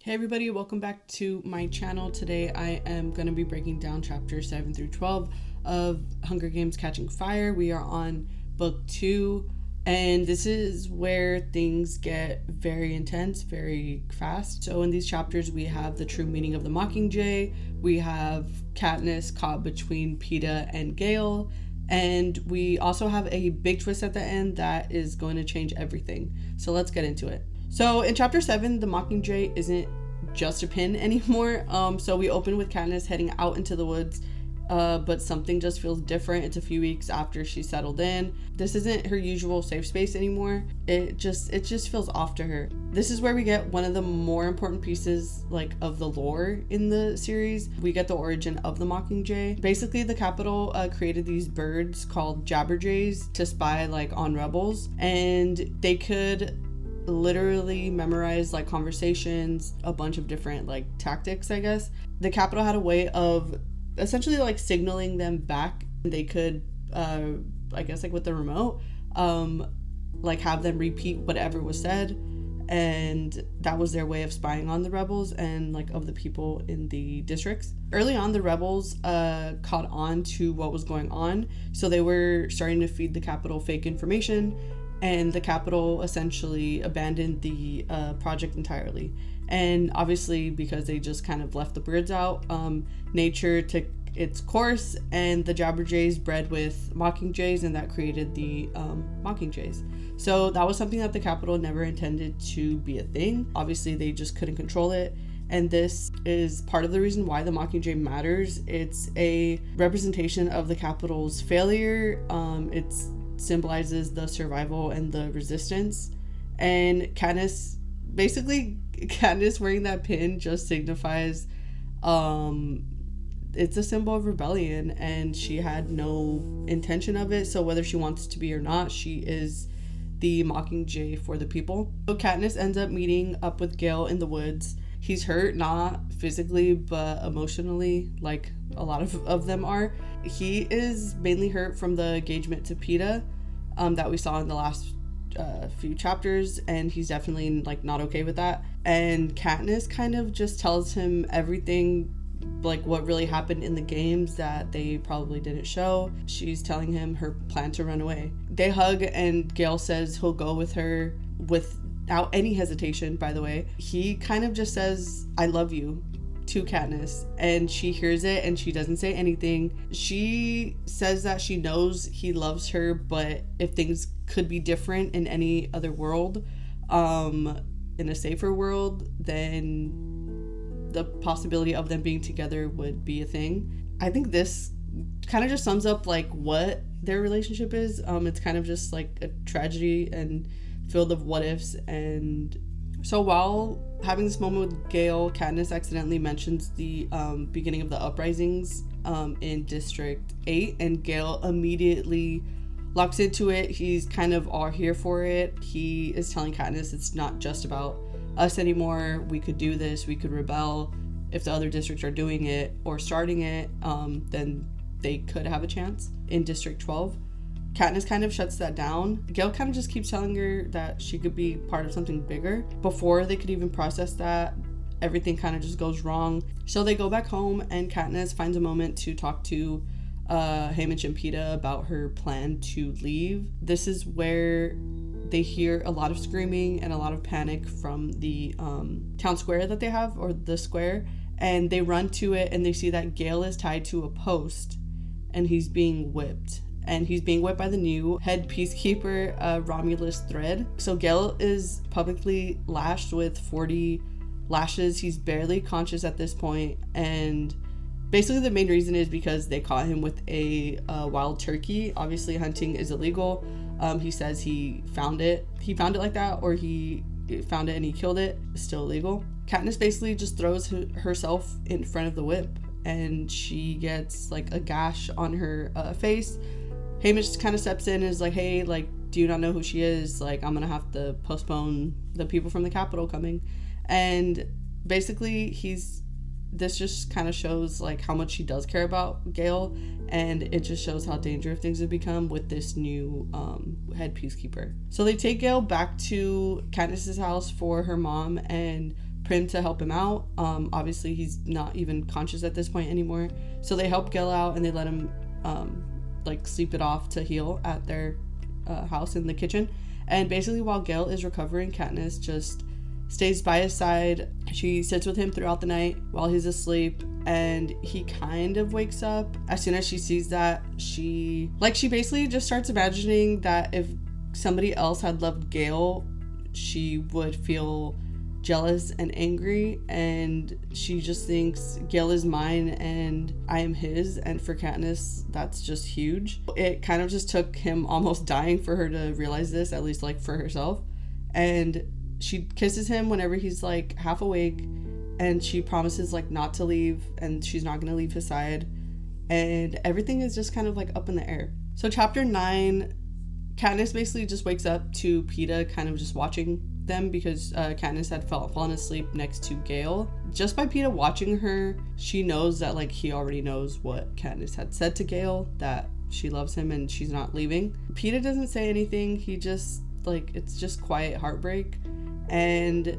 Hey everybody, welcome back to my channel. Today I am going to be breaking down chapters 7 through 12 of Hunger Games Catching Fire. We are on book 2, and this is where things get very intense, very fast. So in these chapters we have the true meaning of the Mockingjay, we have Katniss caught between Peeta and Gale, and we also have a big twist at the end that is going to change everything. So let's get into it. So in chapter 7, the Mockingjay isn't just a pin anymore. So we open with Katniss heading out into the woods, but something just feels different. It's a few weeks after she settled in. This isn't her usual safe space anymore. It just feels off to her. This is where we get one of the more important pieces of the lore in the series. We get the origin of the Mockingjay. Basically, the Capitol created these birds called Jabberjays to spy on rebels, and they could literally memorize conversations, a bunch of different tactics, I guess. The Capitol had a way of essentially signaling them back. They could I guess with the remote have them repeat whatever was said, and that was their way of spying on the rebels and of the people in the districts. Early on, the rebels caught on to what was going on, so they were starting to feed the Capitol fake information, and the Capitol essentially abandoned the project entirely. And obviously, because they just kind of left the birds out, nature took its course, and the Jabberjays bred with Mockingjays, and that created the Mockingjays. So that was something that the Capitol never intended to be a thing. Obviously, they just couldn't control it, and this is part of the reason why the Mockingjay matters. It's a representation of the Capitol's failure. It's symbolizes the survival and the resistance, and Katniss wearing that pin just signifies it's a symbol of rebellion, and she had no intention of it. So whether she wants to be or not, she is the Mockingjay for the people. So Katniss ends up meeting up with Gale in the woods. He's hurt, not physically but emotionally, like a lot of them are. He is mainly hurt from the engagement to Peeta that we saw in the last few chapters, and he's definitely not okay with that. And Katniss kind of just tells him everything, what really happened in the games that they probably didn't show. She's telling him her plan to run away. They hug, and Gale says he'll go with her without any hesitation, by the way. He kind of just says, "I love you," to Katniss, and she hears it and she doesn't say anything. She says that she knows he loves her, but if things could be different in any other world, in a safer world, then the possibility of them being together would be a thing. I think this kind of just sums up what their relationship is. It's kind of just a tragedy and filled of what ifs. And so while having this moment with Gale, Katniss accidentally mentions the beginning of the uprisings in District 8, and Gale immediately locks into it. He's kind of all here for it. He is telling Katniss it's not just about us anymore. We could do this. We could rebel. If the other districts are doing it or starting it, then they could have a chance in District 12. Katniss kind of shuts that down. Gale kind of just keeps telling her that she could be part of something bigger. Before they could even process that, everything kind of just goes wrong. So they go back home, and Katniss finds a moment to talk to Haymitch and Peeta about her plan to leave. This is where they hear a lot of screaming and a lot of panic from the town square that they have, or the square, and they run to it, and they see that Gale is tied to a post and he's being whipped. And he's being whipped by the new head peacekeeper, Romulus Thread. So Gale is publicly lashed with 40 lashes. He's barely conscious at this point, and basically the main reason is because they caught him with a wild turkey. Obviously hunting is illegal. He says he found it like that, or he found it and he killed it. It's still illegal. Katniss basically just throws herself in front of the whip, and she gets a gash on her face. Haymitch kind of steps in and is like, "Hey, do you not know who she is? I'm gonna have to postpone the people from the Capitol coming." And basically this just kind of shows how much she does care about Gale, and it just shows how dangerous things have become with this new head peacekeeper. So they take Gale back to Katniss's house for her mom and Prim to help him out. Obviously he's not even conscious at this point anymore, so they help Gale out and they let him like sleep it off to heal at their house in the kitchen. And basically while Gale is recovering, Katniss just stays by his side. She sits with him throughout the night while he's asleep, and he kind of wakes up as soon as she sees that. She basically just starts imagining that if somebody else had loved Gale, she would feel jealous and angry, and she just thinks Gale is mine and I am his. And for Katniss, that's just huge. It kind of just took him almost dying for her to realize this, at least like for herself. And she kisses him whenever he's like half awake, and she promises like not to leave, and she's not going to leave his side, and everything is just kind of like up in the air. So chapter 9, Katniss basically just wakes up to Peeta kind of just watching them, because Katniss had fallen asleep next to Gale. Just by Peeta watching her, she knows that like he already knows what Katniss had said to Gale, that she loves him and she's not leaving. Peeta doesn't say anything. He just like, it's just quiet heartbreak. And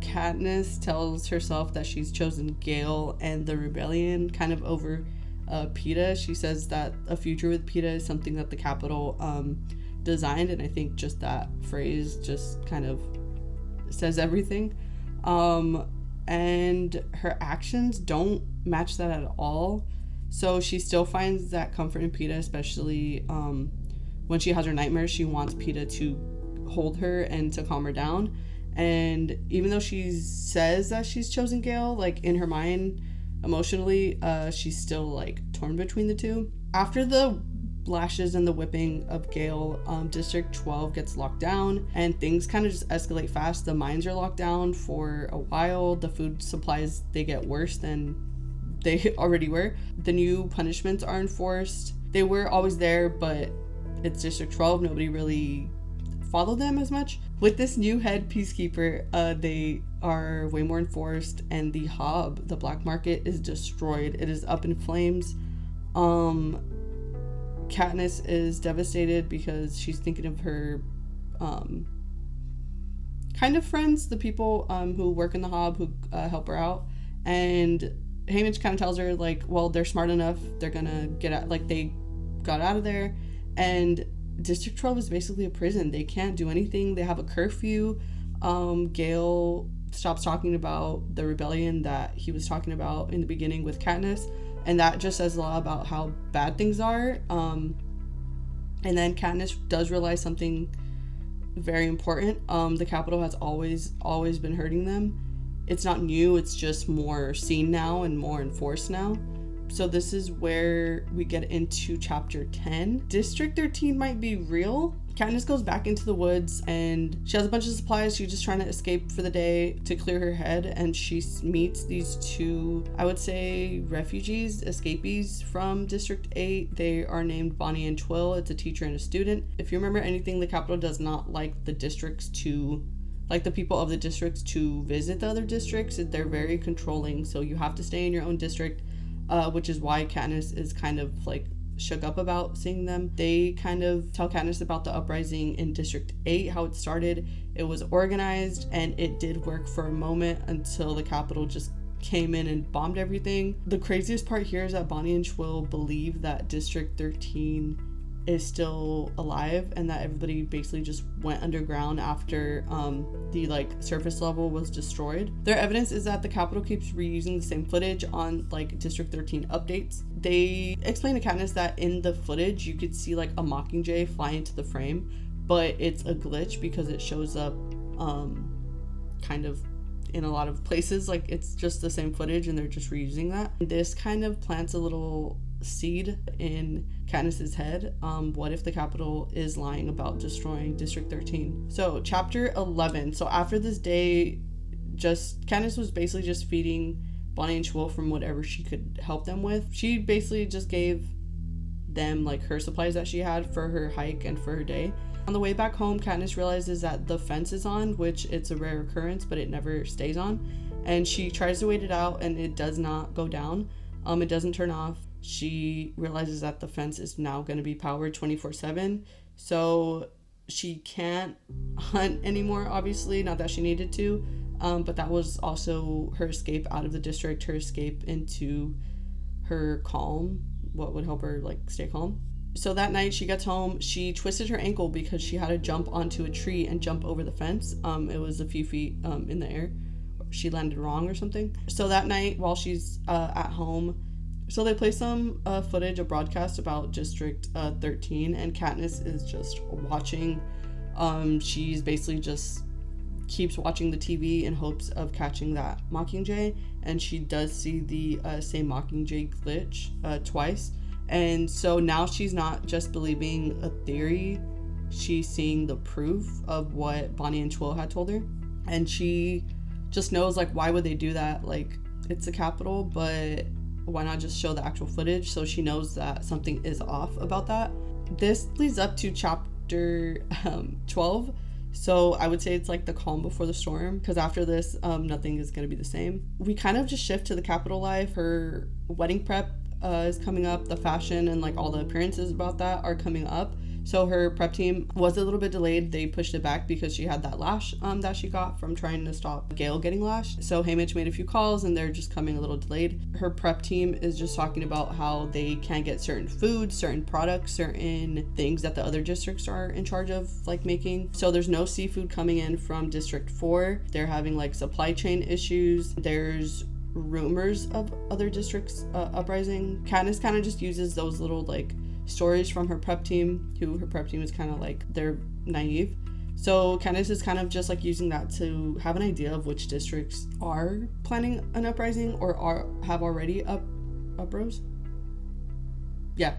Katniss tells herself that she's chosen Gale and the rebellion kind of over Peeta. She says that a future with Peeta is something that the Capitol designed, and I think just that phrase just kind of says everything. And her actions don't match that at all. So she still finds that comfort in Peeta, especially when she has her nightmares. She wants Peeta to hold her and to calm her down. And even though she says that she's chosen Gale, like in her mind emotionally, she's still like torn between the two. After the lashes and the whipping of Gale, District 12 gets locked down, and things kind of just escalate fast. The mines are locked down for a while. The food supplies, they get worse than they already were. The new punishments are enforced. They were always there, but it's District 12. Nobody really follow them as much. With this new head peacekeeper, they are way more enforced, and the Hob, the black market, is destroyed. It is up in flames. Katniss is devastated because she's thinking of her kind of friends, the people who work in the Hob, who help her out. And Haymitch kind of tells her like, well, they're smart enough, they're gonna get out, like they got out of there. And District 12 is basically a prison. They can't do anything. They have a curfew. Gale stops talking about the rebellion that he was talking about in the beginning with Katniss, and that just says a lot about how bad things are. And then Katniss does realize something very important. The Capitol has always been hurting them. It's not new, it's just more seen now and more enforced now. So this is where we get into chapter 10. District 13 might be real. Katniss goes back into the woods, and she has a bunch of supplies. She's just trying to escape for the day to clear her head, and she meets these two, I would say, refugees, escapees from District 8. They are named Bonnie and Twill. It's a teacher and a student. If you remember anything, the Capitol does not like the districts to, like the people of the districts to visit the other districts. They're very controlling, so you have to stay in your own district. Which is why Katniss is kind of like shook up about seeing them. They kind of tell Katniss about the uprising in District 8, how it started. It was organized, and it did work for a moment until the Capitol just came in and bombed everything. The craziest part here is that Bonnie and Twill believe that District 13 is still alive, and that everybody basically just went underground after the like surface level was destroyed. Their evidence is that the Capitol keeps reusing the same footage on like District 13 updates. They explain to Katniss that in the footage you could see like a Mockingjay fly into the frame, but it's a glitch because it shows up kind of in a lot of places. Like it's just the same footage and they're just reusing that. This kind of plants a little seed in Katniss's head. What if the Capitol is lying about destroying District 13? So chapter 11. So after this day, Katniss was basically just feeding Bonnie and Twill from whatever she could help them with. She basically just gave them like her supplies that she had for her hike and for her day. On the way back home, Katniss realizes that the fence is on, which it's a rare occurrence, but it never stays on. And she tries to wait it out, and it does not go down. It doesn't turn off. She realizes that the fence is now going to be powered 24/7, so she can't hunt anymore, obviously, not that she needed to. but that was also her escape out of the district, her escape into her calm, what would help her like stay calm. So that night she gets home, she twisted her ankle because she had to jump onto a tree and jump over the fence. It was a few feet in the air. She landed wrong or something. So that night while she's at home, so they play some footage, a broadcast about District 13, and Katniss is just watching. She's basically just keeps watching the TV in hopes of catching that Mockingjay, and she does see the same Mockingjay glitch twice. And so now she's not just believing a theory, she's seeing the proof of what Bonnie and Twill had told her. And she just knows, like, why would they do that? Like, it's the Capitol, but why not just show the actual footage? So she knows that something is off about that. This leads up to chapter 12. So I would say it's like the calm before the storm, because after this, nothing is going to be the same. We kind of just shift to the Capitol life. Her wedding prep is coming up. The fashion and like all the appearances about that are coming up. So her prep team was a little bit delayed. They pushed it back because she had that lash that she got from trying to stop Gale getting lashed. So Haymitch made a few calls and they're just coming a little delayed. Her prep team is just talking about how they can't get certain foods, certain products, certain things that the other districts are in charge of like making. So there's no seafood coming in from District 4. They're having like supply chain issues. There's rumors of other districts uprising. Katniss kind of just uses those little like stories from her prep team, who her prep team is kind of like, they're naive. So Katniss is kind of just like using that to have an idea of which districts are planning an uprising or have already uprose. Yeah,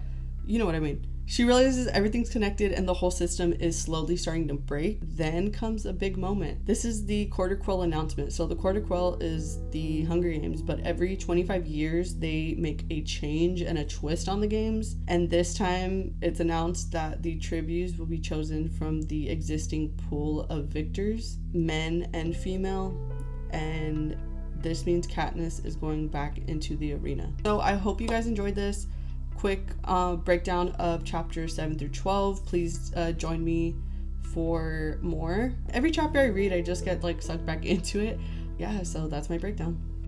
you know what I mean. She realizes everything's connected and the whole system is slowly starting to break. Then comes a big moment. This is the Quarter Quell announcement. So the Quarter Quell is the Hunger Games, but every 25 years they make a change and a twist on the games. And this time it's announced that the tributes will be chosen from the existing pool of victors, men and female. And this means Katniss is going back into the arena. So I hope you guys enjoyed this quick breakdown of chapters 7 through 12. Please join me for more. Every chapter I read, I just get like sucked back into it. Yeah, so that's my breakdown.